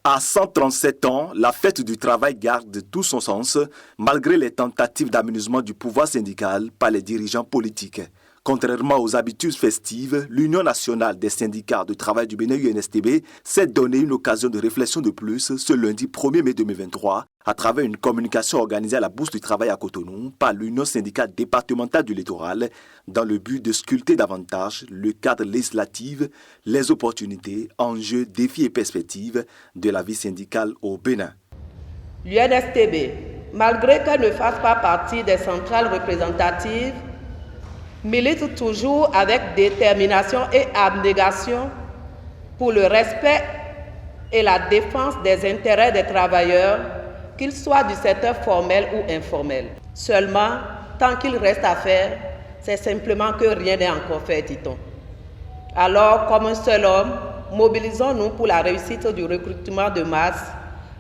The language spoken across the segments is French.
À 137 ans, la fête du travail garde tout son sens, malgré les tentatives d'aménagement du pouvoir syndical par les dirigeants politiques. Contrairement aux habitudes festives, l'Union nationale des syndicats de travail du Bénin UNSTB s'est donné une occasion de réflexion de plus ce lundi 1er mai 2023 à travers une communication organisée à la Bourse du Travail à Cotonou par l'Union syndicale départementale du littoral dans le but de sculpter davantage le cadre législatif, les opportunités, enjeux, défis et perspectives de la vie syndicale au Bénin. L'UNSTB, malgré qu'elle ne fasse pas partie des centrales représentatives, milite toujours avec détermination et abnégation pour le respect et la défense des intérêts des travailleurs, qu'ils soient du secteur formel ou informel. Seulement, tant qu'il reste à faire, c'est simplement que rien n'est encore fait, dit-on. Alors, comme un seul homme, mobilisons-nous pour la réussite du recrutement de masse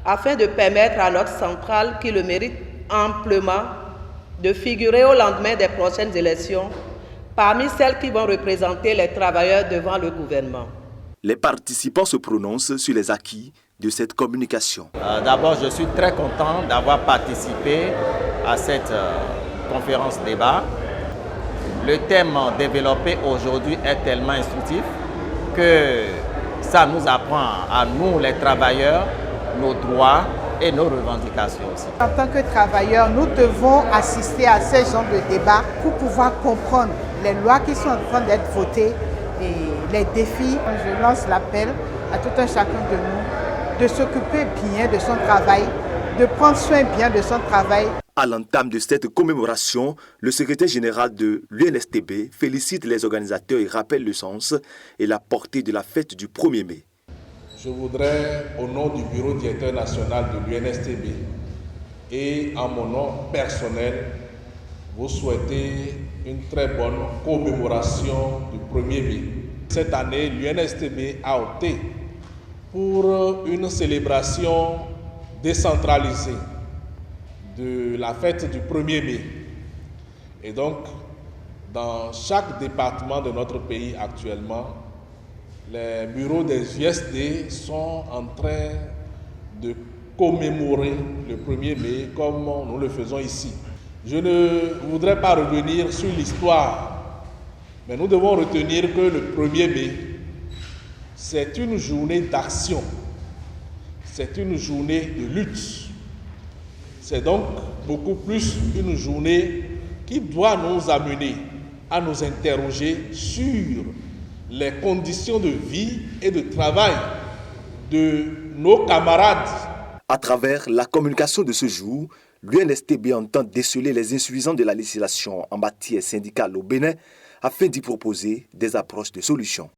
afin de permettre à notre centrale, qui le mérite amplement, de figurer au lendemain des prochaines élections parmi celles qui vont représenter les travailleurs devant le gouvernement. Les participants se prononcent sur les acquis de cette communication. D'abord, je suis très content d'avoir participé à cette conférence débat. Le thème développé aujourd'hui est tellement instructif que ça nous apprend à nous, les travailleurs, nos droits et nos revendications aussi. En tant que travailleurs, nous devons assister à ces genres de débats pour pouvoir comprendre les lois qui sont en train d'être votées et les défis. Je lance l'appel à tout un chacun de nous de s'occuper bien de son travail, de prendre soin bien de son travail. À l'entame de cette commémoration, le secrétaire général de l'UNSTB félicite les organisateurs et rappelle le sens et la portée de la fête du 1er mai. Je voudrais, au nom du bureau directeur national de l'UNSTB et en mon nom personnel, vous souhaiter une très bonne commémoration du 1er mai. Cette année, l'UNSTB a opté pour une célébration décentralisée de la fête du 1er mai. Et donc, dans chaque département de notre pays actuellement, les bureaux des USD sont en train de commémorer le 1er mai comme nous le faisons ici. Je ne voudrais pas revenir sur l'histoire, mais nous devons retenir que le 1er mai, c'est une journée d'action, c'est une journée de lutte. C'est donc beaucoup plus une journée qui doit nous amener à nous interroger sur les conditions de vie et de travail de nos camarades. À travers la communication de ce jour, l'UNSTB entend déceler les insuffisances de la législation en matière syndicale au Bénin afin d'y proposer des approches de solutions.